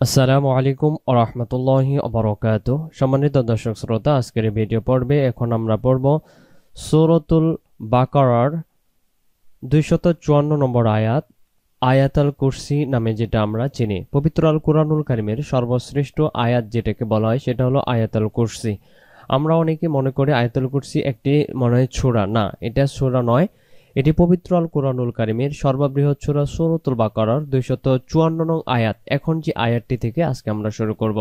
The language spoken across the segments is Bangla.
আসসালামু আলাইকুম ওয়া রাহমাতুল্লাহি ওয়া বারাকাতুহু। সম্মানিত দর্শক শ্রোতা, আজকের এই ভিডিও পর্বে এখন আমরা পড়ব সূরাতুল বাকারার 254 নম্বর আয়াত, আয়াতুল কুরসি নামে যেটা আমরা চিনি। পবিত্র আল কুরআনুল কারীমের সর্বশ্রেষ্ঠ আয়াত যেটাকে বলা হয় সেটা হলো আয়াতুল কুরসি। আমরা অনেকে মনে করি আয়াতুল কুরসি একটি মনে হয় সূরা। না, এটা সূরা নয়। এটি পবিত্র আল কুরআনুল কারীমের সর্ববৃহৎ সূরা সূরাতুল বাকারার 254 নং আয়াত। এখন যে আয়াতটি থেকে আজকে আমরা শুরু করব।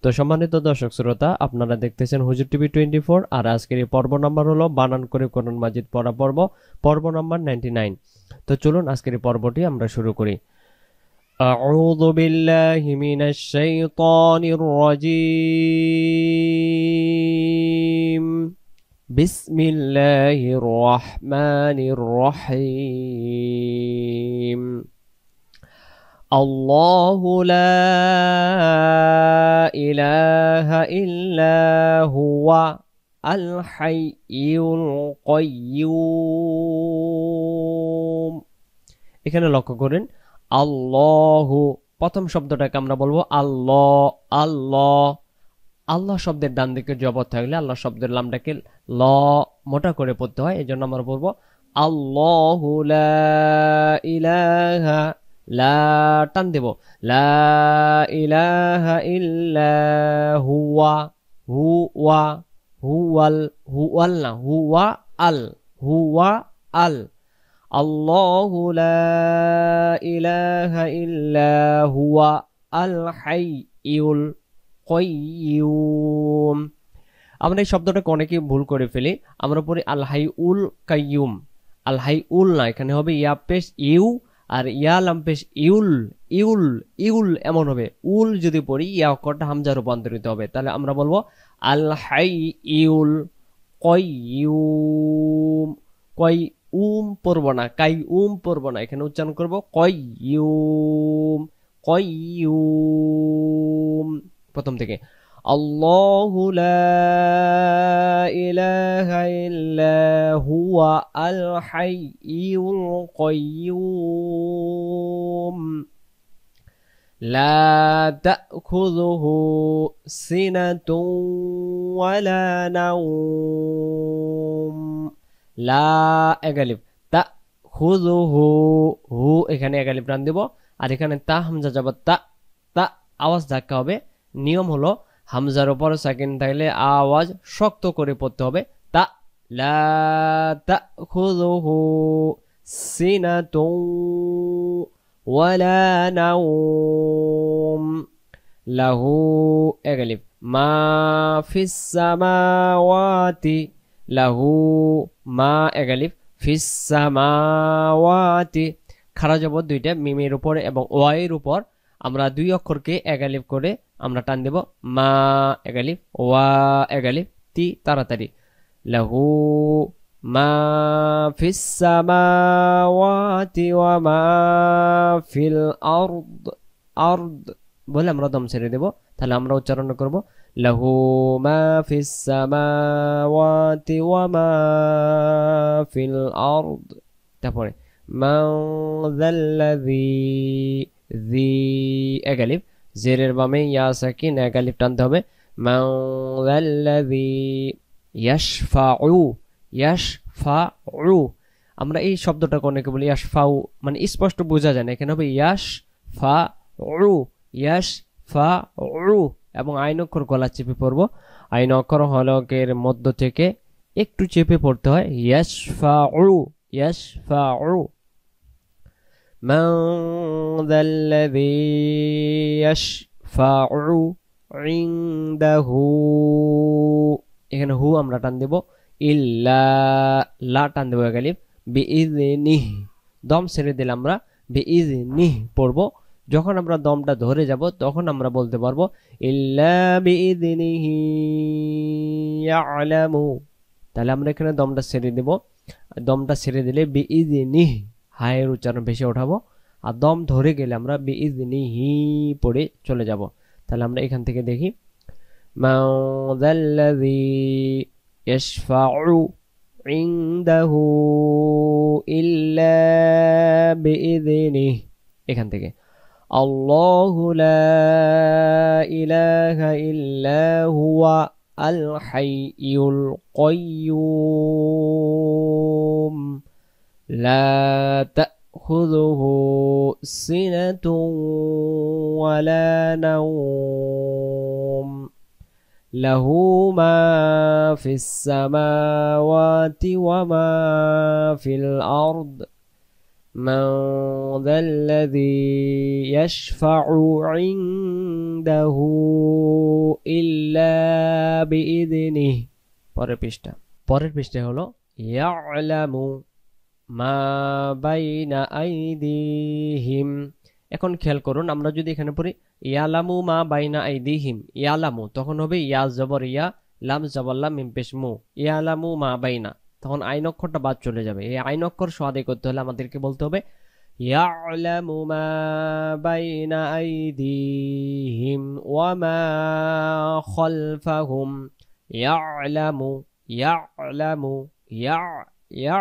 তো সম্মানিত দর্শক শ্রোতা, আপনারা দেখতেছেন হুজুর টিভি 24, আর আজকের এই পর্ব নাম্বার হলো বানান করে কোরআন মাজিদ পড়া পর্ব, পর্ব নাম্বার 99। তো চলুন আজকের এই পর্বটি আমরা শুরু করি। আউযু বিল্লাহি মিনাশ শাইতানির রাজীম। বিসমিল্লাহির রহমানির রহিম। আল্লাহু লা ইলাহা ইল্লা হুয়া আল হাইয়ুল কাইয়্যুম। এখানে লক্ষ্য করেন, আল্লাহু প্রথম শব্দটাকে আমরা বলবো আল্লাহ। আল্লাহ আল্লাহ শব্দের ডান দিকে জবর থাকলে আল্লাহ শব্দের লামটাকে ল মোটা করে পড়তে হয়। এই জন্য আমরা বলবো আল্লাহু লা ইলাহা, লা টান দেব, লা ইলাহা ইল্লা হুয়া, হুয়া, হুয়াল, হুয়াল না, হুয়া আল, হুয়া আল। আল্লাহু লা ইলাহা ইল্লা হুয়া আল হাইয়ুল কাইয়্যুম। আমরা এই শব্দটাকে অনেকেই ভুল করে ফেলি। আমরা পড়ি আল হাইউল কাইয়্যুম। আল হাইউল না, এখানে হবে ইয়া পেশ ইউ, আর ইয়া লাম পেশ ইউল। ইউল, ইউল এমন হবে। উল যদি পড়ি ইয়া অক্ষরটা হামজা রূপান্তরিত হবে। তাহলে আমরা বলবো আল হাইউল কাইয়্যুম। পড়বো না, পড়বো না, এখানে উচ্চারণ করবো কাইয়্যুম, কাইয়্যুম। প্রথম থেকে আল্লাহু লা ইলাহা ইল্লা হুয়া আল হাইয়ুল কাইয়্যুম লা তাখুযুহু সিনাতুন ওয়ালা নাওম। লা এগালিফ, তা খুযুহু, হু এখানে এগালিফ টান দেব, আর এখানে তা হামজা যাবে তা, তা আওয়াজ ধাক্কা হবে। নিয়ম হলো হামজার উপর সাকিন থাকলে আওয়াজ শক্ত করে পড়তে হবে। তা, লা তাখুযুহু সিনাতুন ওয়ালা নাওম। লাহু এগালিফ, মা ফিস সামাওয়াতি, লাহু মা এগালিফ ফিস সামাওয়াতি। খারা জবর দুইটা মিমের উপর এবং ওয়াইয়ের উপর আমরা দুই অক্ষরকে এগালিফ করে আমরা টান দেব। মা এগালিফ, ওয়া এগালিফ, তি তাড়াতাড়ি। লাহু মা ফিস সামাওয়াতি ওয়া মা ফিল আরদ। আরদ বলে আমরা দম ছেড়ে দেব। তাহলে আমরা উচ্চারণ করব লাহু মা ফিস সামাওয়াতি ওয়া মা ফিল আরদ। তারপরে মান যাল্লাযী, জি এগালিফ, জেরের বামে ইয়া সাকিন এগালিফ টানতে হবে। মান যাল্লাযী ইয়াশফাউ, ইয়াশফাউ। আমরা এই শব্দটাকে অনেকে বলি ইয়াশফাউ, মানে স্পষ্ট বোঝা যায় না। এখানে হবে ইয়াশফাউ, ইয়াশফাউ, এবং আইন অক্ষর গলা চেপে পড়বো। আইন অক্ষর হলকের মধ্য থেকে একটু চেপে পড়তে হয়। ইয়াশফাউ, ইয়াশফাউ। মান যাল্লাযী ইয়াশফাউ ইনদাহু, এখানে হু আমরা টান দেব। ইল্লা, লা টান দেব এগালিফ। বিইযনিহি, দম ছেড়ে দিলে আমরা বিইযনিহি পড়বো। যখন আমরা দমটা ধরে যাব তখন আমরা বলতে পারবো ইল্লা বিইযনিহি ইয়ালামু। তাহলে আমরা এখানে দমটা ছেড়ে দেব। দমটা ছেড়ে দিলে বিইযনিহি, হায়ের উচ্চারণ ভেসে ওঠাবো। আর দম ধরে গেলে আমরা বিইযনিহি পড়ে চলে যাব। তাহলে আমরা এখান থেকে দেখি মান যাল্লাযী ইয়াশফাউ ইনদাহু ইল্লা বিইযনিহি। এখান থেকে আল্লাহু লা ইলাহা ইল্লা হুয়া আল হাইয়ুল কাইয়্যুম লা তাখুযুহু সিনাতুন ওয়ালা নাওম লাহু মা ফিস সামাওয়াতি ওয়া মা ফিল আরদ من ذا الذي يشفع عنده إلا بإذنه পরের পৃষ্ঠা হলো ইয়ালামু মা বাইনা আইদিহিম। এখন খেয়াল করুন, আমরা যদি এখানে পড়ি ইয়ালামু মা বাইনা আইদিহিম, ইয়ালামু তখন হবে ইয়া জবর ইয়া, লাম জবর লাম, মিম পেশ মু, ইয়ালামু মা বাইনা, তখন আইন অক্ষরটা বাদ চলে যাবে। এই আইন অক্ষর সহাদে করতে হলে আমাদেরকে বলতে হবে ইয়ালামু মা বাইনা আইদিহিম ওয়া মা খালফাহুম, ইয়ালামু ইয়ালামু ইয়া ইয়া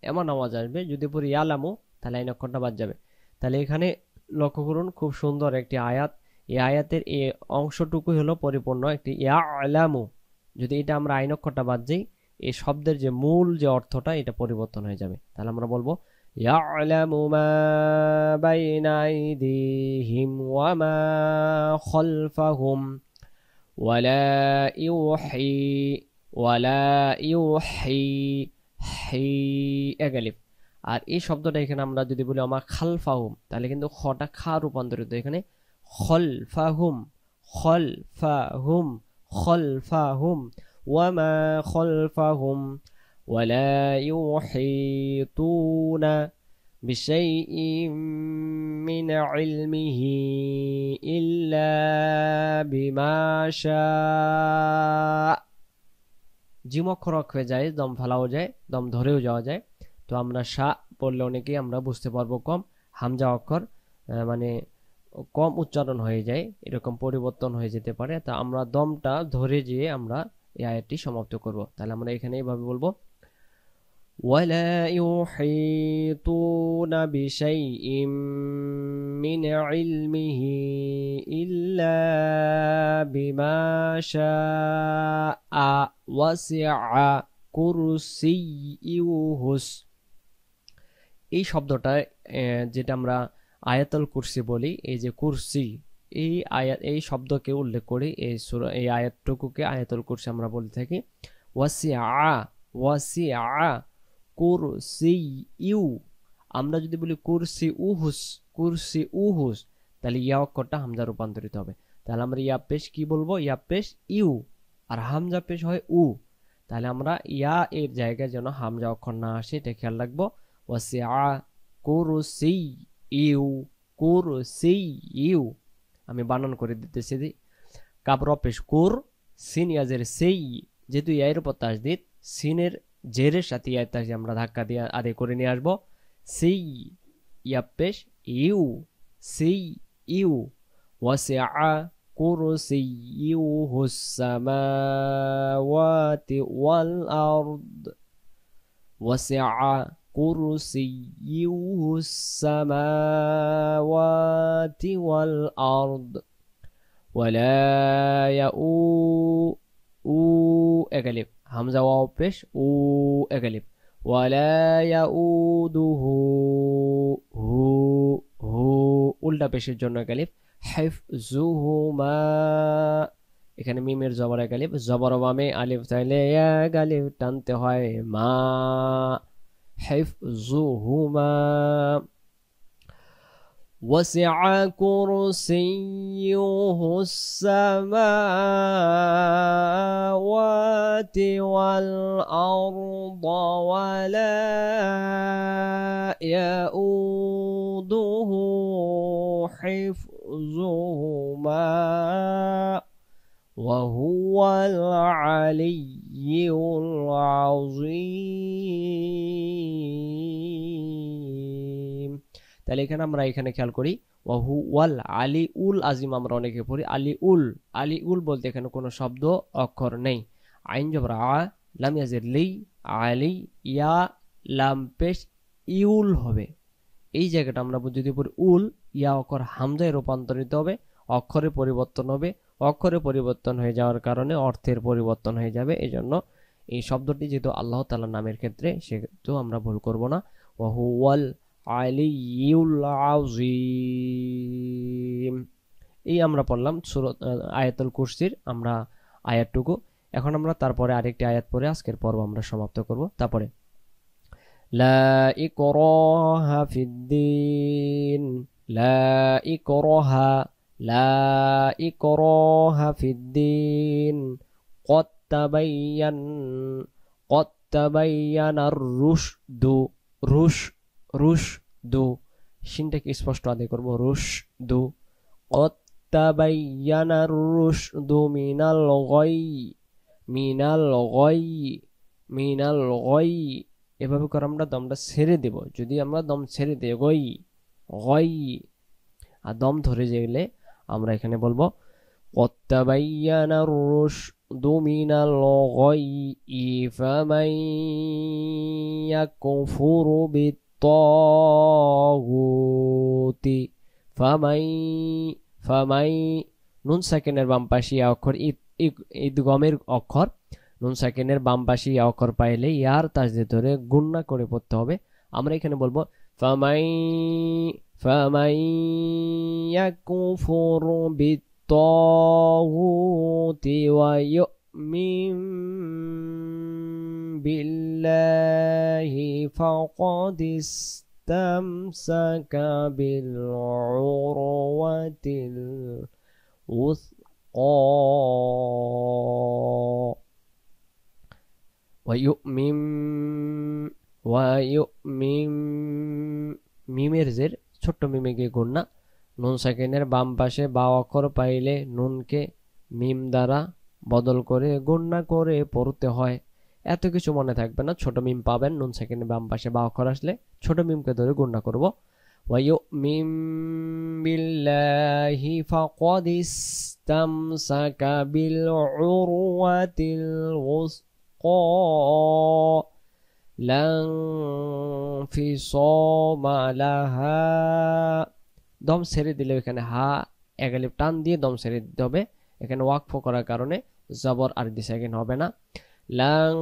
এমন আওয়াজ আসবে। যদি পড়ি ইয়ালামু তাহলে আইন অক্ষরটা বাদ যাবে। তাহলে এখানে লক্ষ্য করুন, খুব সুন্দর একটি আয়াত। এই আয়াতের এই অংশটুকুই হলো পরিপূর্ণ একটি ইয়ালামু। যদি এটা আমরা আইন অক্ষরটা বাদ যাই, এই শব্দের যে মূল যে অর্থটা এটা পরিবর্তন হয়ে যাবে। তাহলে আমরা বলবো ইয়ালামু মা বাইনা আইদিহিম ওয়া মা খালফাহুম ওয়ালা ইউহি হি এগালিফ। আর এই শব্দটা এখানে আমরা যদি বলি আমা খালফাহুম, তাহলে কিন্তু খটা খা রূপান্তরিত, এখানে খলফাহুম খলফাহুম খলফাহুম ওয়ামা খলফাহুম ওয়ালা ইউহিতুনা বিশাইইম মিন ইলমিহি ইল্লা বিমা শাআ। জিম অক্ষর হয়ে যায়, দম ফেলাও যায়, দম ধরেও যাওয়া যায়। তো আমরা শা পড়লে অনেকেই আমরা বুঝতে পারবো কম, হামজা অক্ষর মানে কম উচ্চারণ হয়ে যায়, এরকম পরিবর্তন হয়ে যেতে পারে। তা আমরা দমটা ধরে যেয়ে আমরা এই আয়াতটি সমাপ্ত করব। তাহলে আমরা এখানে এইভাবে বলবো ওয়ালা ইউহিতুনা বিশাইইম মিন ইলমিহি ইল্লা বিমা শাআ ওয়াসিআ কুরসিয়ুহুস। এই শব্দটা যেটা আমরা আয়াতুল কুরসি বলি, এই যে কুরসি, এই আয়াত এই শব্দকে উল্লেখ করে এই সূরা এই আয়াতটুকুকে আয়াতুল কুরসি আমরা বলে থাকি। ওয়াসিআ ওয়াসিআ কুরসিয়ু। আমরা যদি বলি কুরসিউহুস তাহলে ইয়া অক্ষরটা হামজা রূপান্তরিত হবে। তাহলে আমরা ইয়া পেশ কি বলবো, ইয়া পেশ ইউ, আর হামজা পেশ হয় উ। তাহলে আমরা ইয়া এর জায়গায় যেন হামজা অক্ষর না আসে এটা খেয়াল রাখবো। ওয়াসিআ কুরসিয়ু কুরসিয়ু। আমি বানান করে দিতেছি। কাব র পেশ কুর, সিন ইয়াজের সেই, যেহেতু ইয়ার উপর তাসদিদ, সিনের জেরের সাথে ইয়া তাসদিদ আমরা ধাক্কা দিয়ে আদায় করে নিয়ে আসবো। সেই ইয়া পেশ ইউ সেই ইউ। ওয়াসিআ কুরসিয়ুহুস সামাওয়াতি ওয়াল আরদ ওয়াসিআ কুরসিয়ুহুস সামাওয়াতি ওয়াল আরদ ওয়ালা ইয়াউ এগালিব, হামজা ওয়াও পেশ উ এগালিব, ওয়ালা ইয়াউদুহু হু হু উল্টা পেশের জন্য এগালিব, হিফজুহুমা এখানে মিমের জবর এগালিব, জবর বামে আলিফ তাইলে এগালিব টানতে হয় মা, হিফজুহুমা। وسع كرسيه السماوات والأرض ولا يؤوده حفظهما وهو العلي العظيم। তাহলে এখানে আমরা এখানে খেয়াল করি ওয়াহু ওয়াল আলী উল আজিম, আমরা অনেকে পড়ি আলী উল। আলী উল বলতে এখানে কোনো শব্দ অক্ষর নেই। আইন জবর আ, লাম ইয়াজির লি, আলী ইয়া লাম পেশ ইউল হবে। এই জায়গাটা আমরা যদি পড়ি উল ইয়া অক্ষর হামজায় রূপান্তরিত হবে, অক্ষরে পরিবর্তন হবে, অক্ষরে পরিবর্তন হয়ে যাওয়ার কারণে অর্থের পরিবর্তন হয়ে যাবে। এজন্য এই শব্দটি যেহেতু আল্লাহ তাআলার নামের ক্ষেত্রে, সেহেতু আমরা ভুল করব না। ওয়া হুয়াল আলিয়্যুল আযীম। এই আমরা পড়লাম সূরা আয়াতুল কুরসির আমরা আয়াতটুকু। এখন আমরা তারপরে আরেকটি আয়াত পড়ে আজকের পর্ব আমরা সমাপ্ত করব। তারপরে লা ইকরাহা ফিদ্দীন, লা ইকরাহা, লা ইকরাহা ফিদ্দীন, قد تبين قد تبين الرشد رشد শিনটাকে স্পষ্ট আদায় করব, রুশদ। قد تبين الرشد من الغي এভাবে করে আমরা দমটা ছেড়ে দেব। যদি আমরা দম ছেড়ে দিই গই গই, আর দম ধরে গেলে আমরা এখানে বলবো قد تبين الرشد من الغي فمن يكفر بالطاغوت ফামাই নুন সাকিনের বাম পাশে ইয়া অক্ষর ইদগমের অক্ষর, নুন সাকিনের বাম পাশে ইয়া অক্ষর পাইলে ইয়ার তাসদীদ ধরে গুণনা করে পড়তে হবে। আমরা এখানে বলবো ফামাই ইয়াকুফুরু বিত্তাগুতি ওয়া ইউমিন বিল্লাহি ফাকাদ استمسك بالعروة الوثقى ويؤمن মিমের জের ছোট্ট মিমে গিয়ে গুণনা, নুন সাকিনের বাম পাশে বা অক্ষর পাইলে নুনকে মিম দ্বারা বদল করে গুণনা করে পড়তে হয়। এত কিছু মনে থাকবে না, ছোট মিম পাবেন, নুন সাকিনের বাম পাশে বা অক্ষর আসলে ছোট মিমকে ধরে গুণনা করব। ওয়ায়ুমিন বিল্লাহি ফাকাদ ইসতামসাকা বিল উরওয়াতিল উসকা লান ফিসামা লাহা। দম ছেড়ে দিলে এখানে হা এক আলিফ টান দিয়ে দম ছেড়ে দিতে হবে। এখানে ওয়াকফ করার কারণে জবর আর দি সেকেন্ড হবে না। لن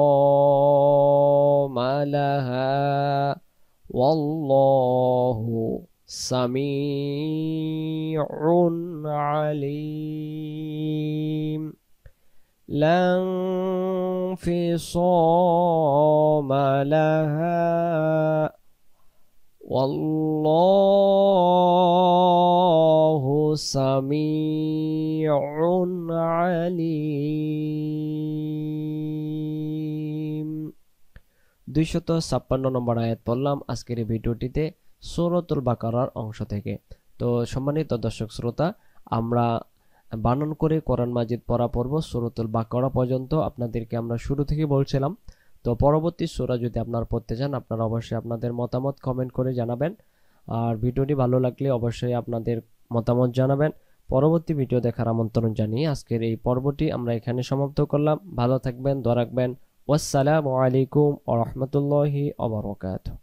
فصام لها والله سميع عليم لن فصام لها والله سميع عليم। 256 নম্বর আয়াত পড়লাম আজকের এই ভিডিওটিতে সূরাতুল বাকারার অংশ থেকে। তো সম্মানিত দর্শক শ্রোতা, আমরা বানান করে কোরআন মাজিদ পড়া পড়ব সূরাতুল বাকারা পর্যন্ত। আপনাদেরকে আমরা শুরু থেকে বলছিলাম। তো পরবর্তী সূরা যদি আপনারা পড়তে চান, আপনারা অবশ্যই আপনাদের মতামত কমেন্ট করে জানাবেন। আর ভিডিওটি ভালো লাগলে অবশ্যই আপনাদের মতামত জানাবেন। পরবর্তী ভিডিও দেখার আমন্ত্রণ জানিয়ে আজকের এই পর্বটি আমরা এখানে সমাপ্ত করলাম। ভালো থাকবেন, দোয়া রাখবেন। ওয়াসসালামু আলাইকুম ওয়া রাহমাতুল্লাহি ওয়া বারাকাতুহু।